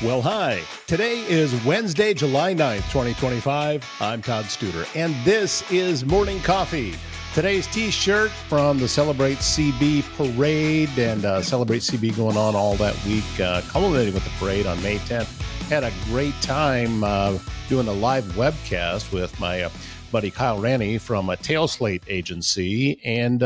Well, hi. Today is Wednesday, July 9th, 2025. I'm Todd Studer, and this is Morning Coffee. Today's T-shirt from the Celebrate CB parade, and Celebrate CB going on all that week, culminating with the parade on May 10th. Had a great time doing a live webcast with my buddy Kyle Ranney from a Tailslate agency, and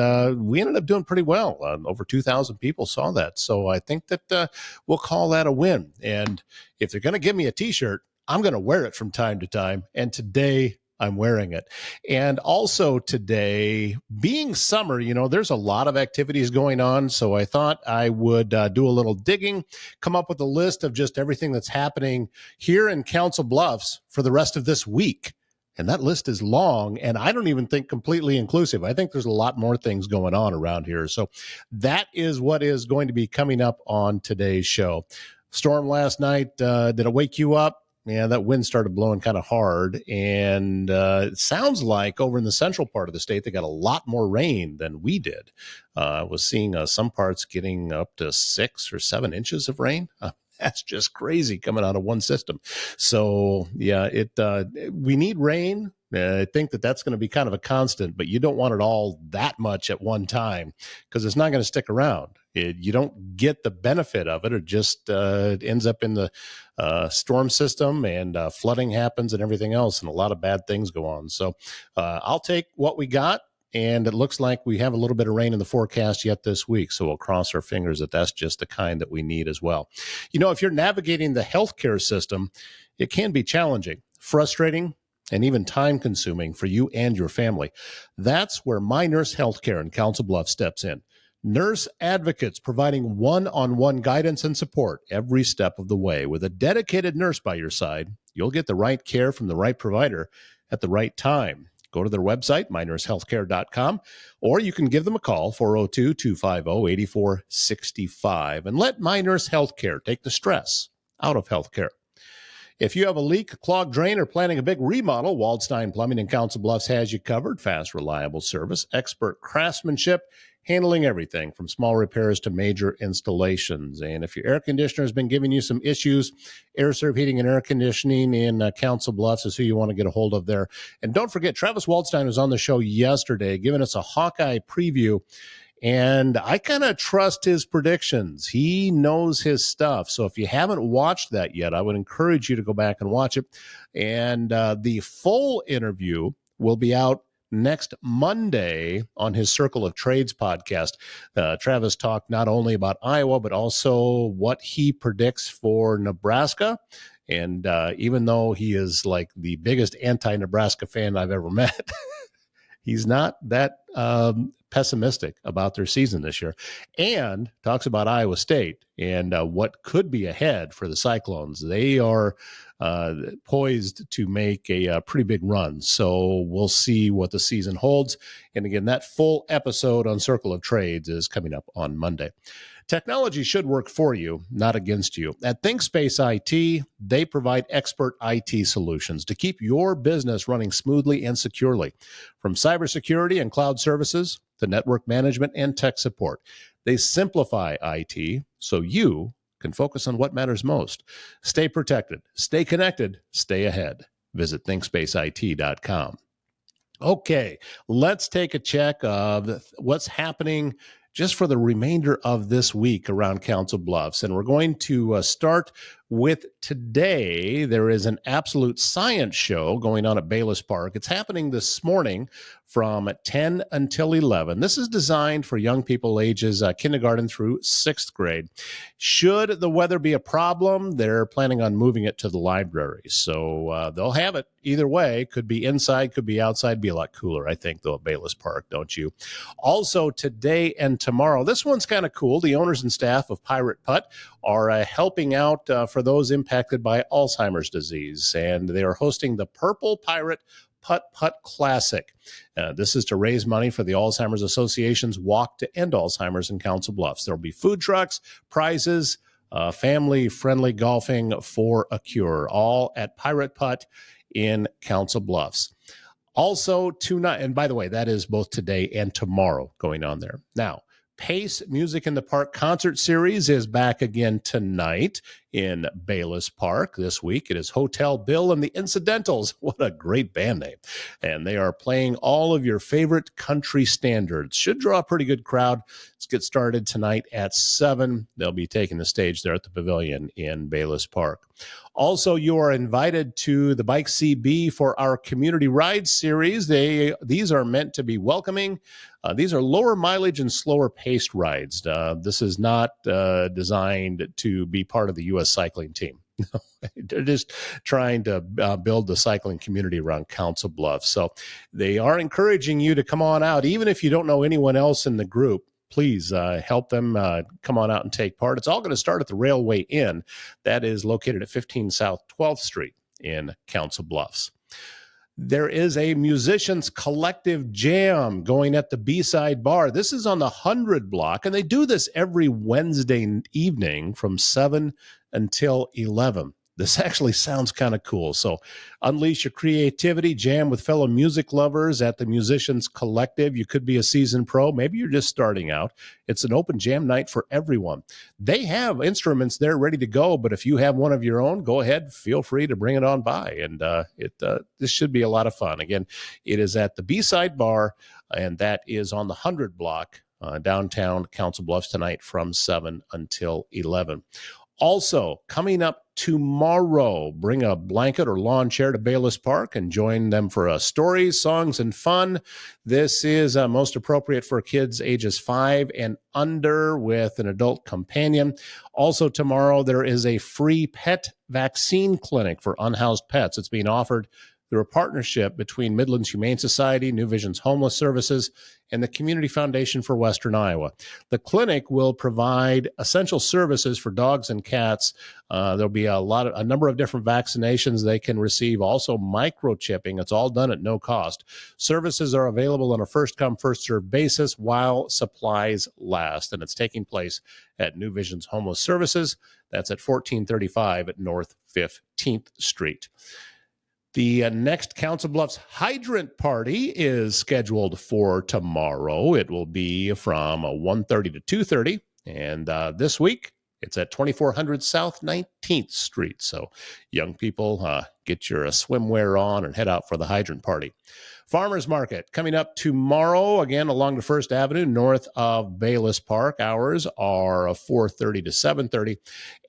we ended up doing pretty well. Over 2,000 people saw that, so I think that we'll call that a win. And if they're going to give me a T-shirt, I'm going to wear it from time to time, and today I'm wearing it. And also today, being summer, you know, there's a lot of activities going on, so I thought I would do a little digging, come up with a list of just everything that's happening here in Council Bluffs for the rest of this week. And that list is long, and I don't even think completely inclusive. I think there's a lot more things going on around here. So that is what is going to be coming up on today's show. Storm last night, did it wake you up? Yeah, that wind started blowing kind of hard, and it sounds like over in the central part of the state, they got a lot more rain than we did. I was seeing some parts getting up to 6 or 7 inches of rain. That's just crazy coming out of one system. So, yeah, we need rain. I think that's going to be kind of a constant, but you don't want it all that much at one time because it's not going to stick around. You don't get the benefit of it. It just ends up in the storm system, and flooding happens and everything else, and a lot of bad things go on. So I'll take what we got. And it looks like we have a little bit of rain in the forecast yet this week. So we'll cross our fingers that that's just the kind that we need as well. You know, if you're navigating the healthcare system, it can be challenging, frustrating, and even time consuming for you and your family. That's where My Nurse Healthcare in Council Bluffs steps in. Nurse advocates providing one-on-one guidance and support every step of the way. With a dedicated nurse by your side, you'll get the right care from the right provider at the right time. Go to their website, mynursehealthcare.com, or you can give them a call, 402-250-8465, and let My Nurse Healthcare take the stress out of healthcare. If you have a leak, a clogged drain, or planning a big remodel, Waldstein Plumbing in Council Bluffs has you covered. Fast, reliable service, expert craftsmanship, handling everything from small repairs to major installations. And if your air conditioner has been giving you some issues, Air Serve Heating and Air Conditioning in Council Bluffs is who you want to get a hold of there. And don't forget, Travis Waldstein was on the show yesterday giving us a Hawkeye preview. And I kind of trust his predictions. He knows his stuff. So if you haven't watched that yet, I would encourage you to go back and watch it. And the full interview will be out next Monday on his Circle of Trades podcast. Travis talked not only about Iowa, but also what he predicts for Nebraska. And even though he is like the biggest anti-Nebraska fan I've ever met, he's not that pessimistic about their season this year, and talks about Iowa State and what could be ahead for the Cyclones. They are poised to make a pretty big run, so we'll see what the season holds. And again, that full episode on Circle of Trades is coming up on Monday. Technology should work for you, not against you. At ThinkSpace IT, they provide expert IT solutions to keep your business running smoothly and securely. From cybersecurity and cloud services to network management and tech support, they simplify IT so you can focus on what matters most. Stay protected, stay connected, stay ahead. Visit ThinkSpaceIT.com. Okay, let's take a check of what's happening just for the remainder of this week around Council Bluffs. And we're going to start with today. There is an absolute science show going on at Bayless Park. It's happening this morning from 10 until 11. This is designed for young people ages kindergarten through 6th grade. Should the weather be a problem, they're planning on moving it to the library. So they'll have it either way. Could be inside, could be outside. Be a lot cooler, I think, though, at Bayless Park, don't you? Also, today and tomorrow, this one's kind of cool. The owners and staff of Pirate Putt are helping out for those impacted by Alzheimer's disease, and they are hosting the Purple Pirate Putt Classic. This is to raise money for the Alzheimer's Association's Walk to End Alzheimer's in Council Bluffs. There will be food trucks, prizes, family-friendly golfing for a cure, all at Pirate Putt in Council Bluffs. Also tonight, and by the way, that is both today and tomorrow going on there. Now, Pace Music in the Park concert series is back again tonight in Bayless Park this week. It is Hotel Bill and the Incidentals. What a great band name. And they are playing all of your favorite country standards. Should draw a pretty good crowd. Let's get started tonight at 7. They'll be taking the stage there at the Pavilion in Bayless Park. Also, you are invited to the Bike CB for our Community Ride Series. These are meant to be welcoming. These are lower mileage and slower paced rides. This is not designed to be part of the U.S. cycling team. They're just trying to build the cycling community around Council Bluffs. So they are encouraging you to come on out, even if you don't know anyone else in the group. Please help them come on out and take part. It's all going to start at the Railway Inn. That is located at 15 South 12th Street in Council Bluffs. There is a musicians collective jam going at the B-Side Bar. This is on the 100 block, and they do this every Wednesday evening from 7 until 11. This actually sounds kind of cool. So unleash your creativity, jam with fellow music lovers at the Musicians Collective. You could be a seasoned pro. Maybe you're just starting out. It's an open jam night for everyone. They have instruments there ready to go, but if you have one of your own, go ahead. Feel free to bring it on by. And this should be a lot of fun. Again, it is at the B-Side Bar, and that is on the 100 block downtown Council Bluffs tonight from 7 until 11. Also, coming up tomorrow, bring a blanket or lawn chair to Bayless Park and join them for stories, songs, and fun. This is most appropriate for kids ages 5 and under with an adult companion. Also tomorrow, there is a free pet vaccine clinic for unhoused pets. It's being offered through a partnership between Midlands Humane Society, New Vision's Homeless Services, and the Community Foundation for Western Iowa. The clinic will provide essential services for dogs and cats. There'll be a number of different vaccinations they can receive, also microchipping. It's all done at no cost. Services are available on a first-come, first-served basis while supplies last, and it's taking place at New Vision's Homeless Services. That's at 1435 at North 15th Street. The next Council Bluffs Hydrant Party is scheduled for tomorrow. It will be from 1:30 to 2:30, and this week it's at 2400 South 19th Street. So young people, get your swimwear on and head out for the Hydrant Party. Farmers Market coming up tomorrow, again along the First Avenue north of Bayless Park. Hours are 4:30 to 7:30,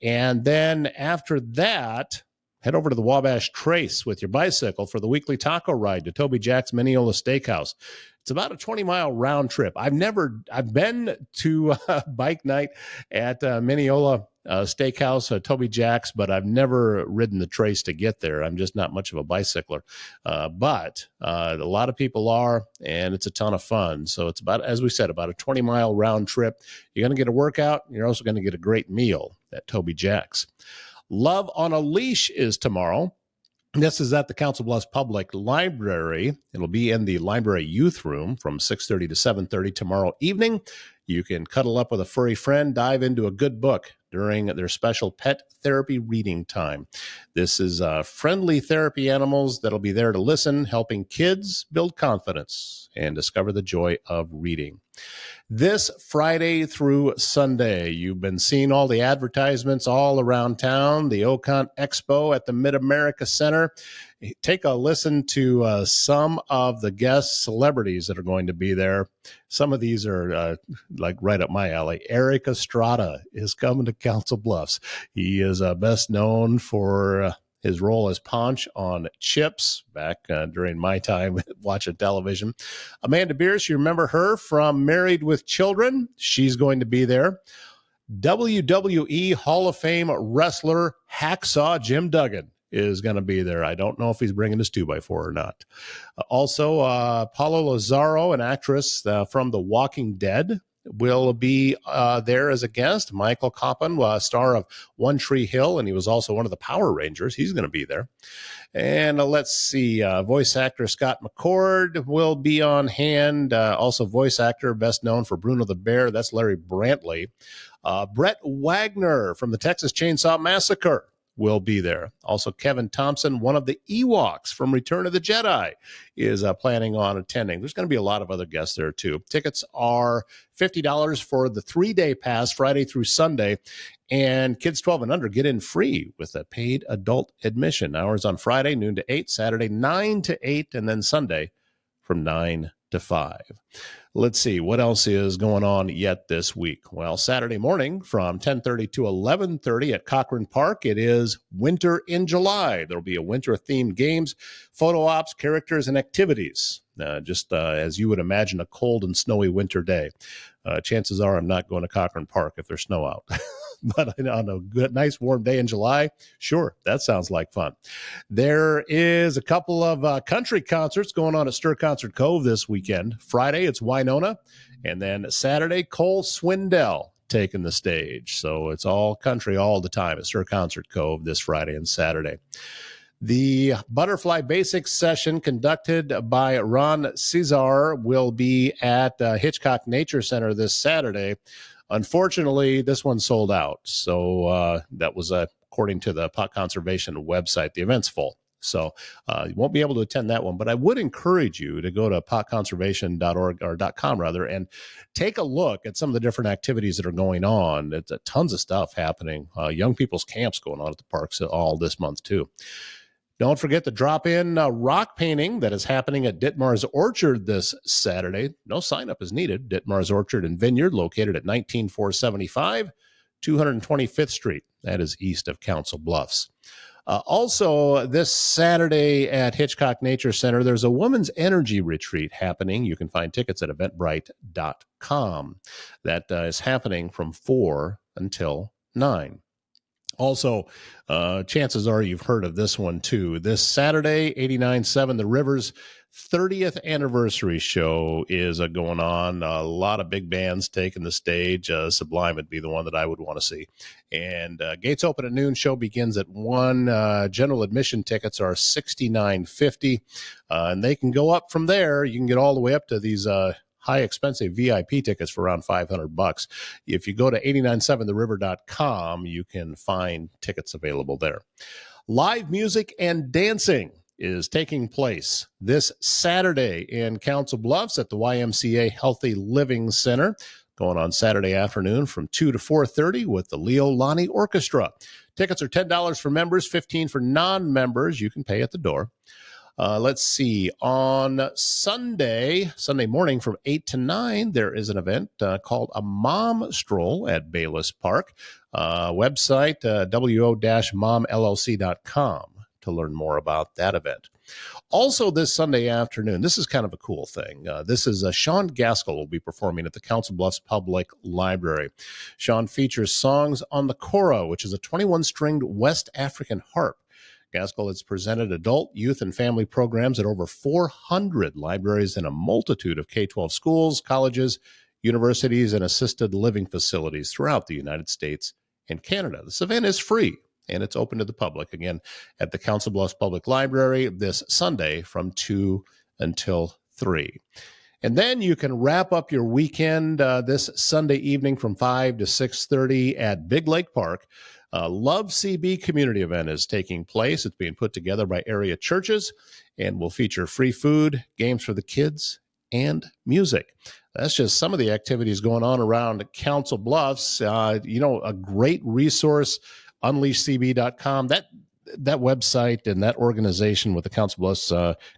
and then after that, head over to the Wabash Trace with your bicycle for the weekly taco ride to Toby Jack's Mineola Steakhouse. It's about a 20-mile round trip. I've been to bike night at Mineola Steakhouse, Toby Jack's, but I've never ridden the Trace to get there. I'm just not much of a bicycler. But a lot of people are, and it's a ton of fun. So it's about, as we said, about a 20-mile round trip. You're going to get a workout. You're also going to get a great meal at Toby Jack's. Love on a Leash is tomorrow. This is at the Council Bluffs Public Library. It'll be in the library youth room from 6:30 to 7:30 tomorrow evening. You can cuddle up with a furry friend, dive into a good book during their special pet therapy reading time. This is friendly therapy animals that'll be there to listen, helping kids build confidence and discover the joy of reading. This Friday through Sunday, you've been seeing all the advertisements all around town, the Ocon Expo at the Mid-America Center. Take a listen to some of the guest celebrities that are going to be there. Some of these are like right up my alley. Eric Estrada is coming to Council Bluffs. He is best known for his role as Ponch on Chips back during my time watching television. Amanda Bierce, you remember her from Married with Children. She's going to be there. WWE Hall of Fame wrestler Hacksaw Jim Duggan is going to be there. I don't know if he's bringing his 2x4 or not. Also, Paulo Lazaro, an actress from The Walking Dead, will be there as a guest. Michael Coppin, star of One Tree Hill, and he was also one of the Power Rangers. He's going to be there. And let's see, voice actor Scott McCord will be on hand. Also voice actor, best known for Bruno the Bear. That's Larry Brantley. Brett Wagner from the Texas Chainsaw Massacre will be there. Also, Kevin Thompson, one of the Ewoks from Return of the Jedi, is planning on attending. There's going to be a lot of other guests there, too. Tickets are $50 for the 3-day pass, Friday through Sunday, and kids 12 and under get in free with a paid adult admission. Hours on Friday, noon to 8, Saturday, 9 to 8, and then Sunday from 9 to 5. Let's see what else is going on yet this week. Well, Saturday morning from 10:30 to 11:30 at Cochran Park, it is Winter in July. There'll be a winter-themed games, photo ops, characters, and activities. Just as you would imagine a cold and snowy winter day. Chances are I'm not going to Cochran Park if there's snow out. But on a good, nice warm day in July, sure, that sounds like fun. There is a couple of country concerts going on at Stir Concert Cove this weekend. Friday, it's Winona, and then Saturday, Cole Swindell taking the stage. So it's all country all the time at Stir Concert Cove this Friday and Saturday. The Butterfly Basics session conducted by Ron Cesar will be at Hitchcock Nature Center this Saturday. Unfortunately, this one sold out. So that was according to the Pot Conservation website. The event's full. So you won't be able to attend that one. But I would encourage you to go to potconservation.org or .com rather and take a look at some of the different activities that are going on. It's tons of stuff happening. Young people's camps going on at the parks all this month too. Don't forget the drop-in rock painting that is happening at Ditmar's Orchard this Saturday. No sign-up is needed. Ditmar's Orchard and Vineyard, located at 19475 225th Street. That is east of Council Bluffs. Also, this Saturday at Hitchcock Nature Center, there's a women's energy retreat happening. You can find tickets at eventbrite.com. That is happening from 4 until 9. Also, chances are you've heard of this one, too. This Saturday, 89.7 The River's 30th anniversary show is going on. A lot of big bands taking the stage. Sublime would be the one that I would want to see. And gates open at noon. Show begins at 1. General admission tickets are $69.50. And they can go up from there. You can get all the way up to these high expensive VIP tickets for around $500. If you go to 897theriver.com, you can find tickets available there. Live music and dancing is taking place this Saturday in Council Bluffs at the YMCA Healthy Living Center, going on Saturday afternoon from 2 to 4:30 with the Leo Lonnie Orchestra. Tickets are $10 for members, $15 for non-members. You can pay at the door. Let's see. On Sunday morning from 8 to 9, there is an event called a Mom Stroll at Bayless Park. Website, wo-momllc.com to learn more about that event. Also this Sunday afternoon, this is kind of a cool thing. This is Sean Gaskell will be performing at the Council Bluffs Public Library. Sean features songs on the kora, which is a 21-stringed West African harp. Gaskell has presented adult, youth, and family programs at over 400 libraries in a multitude of K-12 schools, colleges, universities, and assisted living facilities throughout the United States and Canada. This event is free, and it's open to the public, again, at the Council Bluffs Public Library this Sunday from 2 until 3. And then you can wrap up your weekend this Sunday evening from 5 to 6:30 at Big Lake Park. Love CB community event is taking place. It's being put together by area churches and will feature free food, games for the kids, and music. That's just some of the activities going on around Council Bluffs. A great resource, unleashcb.com. That website and that organization with the Council Bluffs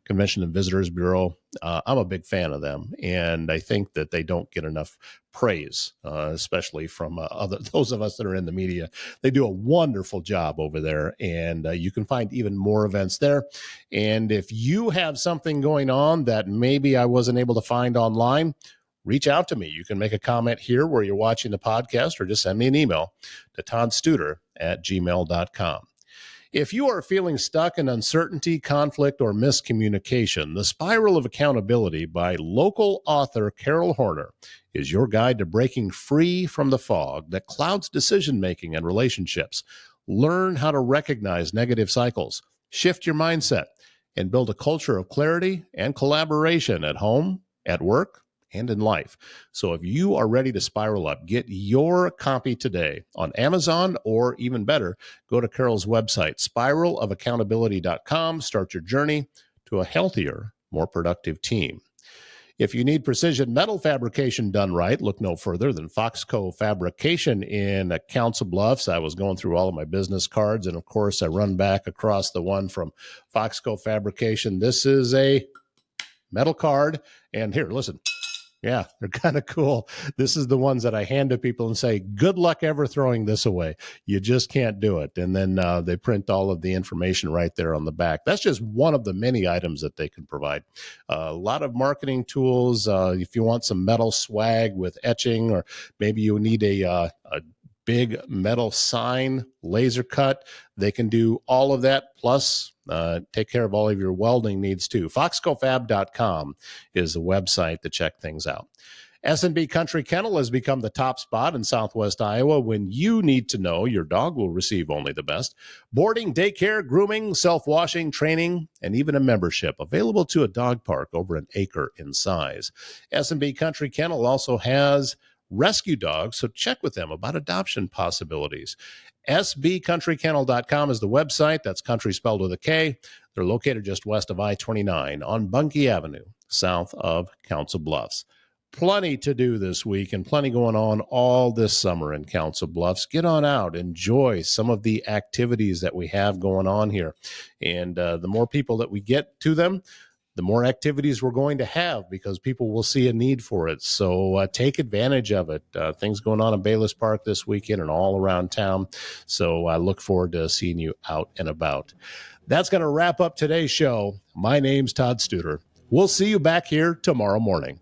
Convention and Visitors Bureau, I'm a big fan of them, and I think that they don't get enough praise, especially from those of us that are in the media. They do a wonderful job over there, and you can find even more events there. And if you have something going on that maybe I wasn't able to find online, reach out to me. You can make a comment here where you're watching the podcast, or just send me an email to toddstuder@gmail.com. If you are feeling stuck in uncertainty, conflict, or miscommunication, The Spiral of Accountability by local author Carol Horner is your guide to breaking free from the fog that clouds decision-making and relationships. Learn how to recognize negative cycles, shift your mindset, and build a culture of clarity and collaboration at home, at work, and in life. So if you are ready to spiral up, get your copy today on Amazon, or even better, go to Carol's website, spiralofaccountability.com. Start your journey to a healthier, more productive team. If you need precision metal fabrication done right, look no further than Foxco Fabrication in Council Bluffs. I was going through all of my business cards, and of course, I run back across the one from Foxco Fabrication. This is a metal card, and here, listen. Yeah, they're kind of cool. This is the ones that I hand to people and say, good luck ever throwing this away. You just can't do it. And then they print all of the information right there on the back. That's just one of the many items that they can provide. A lot of marketing tools. If you want some metal swag with etching, or maybe you need a big metal sign, laser cut, they can do all of that. Plus, take care of all of your welding needs too. FoxcoFab.com is the website to check things out. S&B Country Kennel has become the top spot in Southwest Iowa when you need to know your dog will receive only the best. Boarding, daycare, grooming, self-washing, training, and even a membership available to a dog park over an acre in size. S&B Country Kennel also has rescue dogs, so check with them about adoption possibilities. sbcountrykennel.com is the website. That's country spelled with a K. They're located just west of I-29 on Bunkie Avenue, south of Council Bluffs. Plenty to do this week and plenty going on all this summer in Council Bluffs. Get on out, enjoy some of the activities that we have going on here. And the more people that we get to them, the more activities we're going to have, because people will see a need for it. So take advantage of it. Things going on in Bayless Park this weekend and all around town. So I look forward to seeing you out and about. That's going to wrap up today's show. My name's Todd Studer. We'll see you back here tomorrow morning.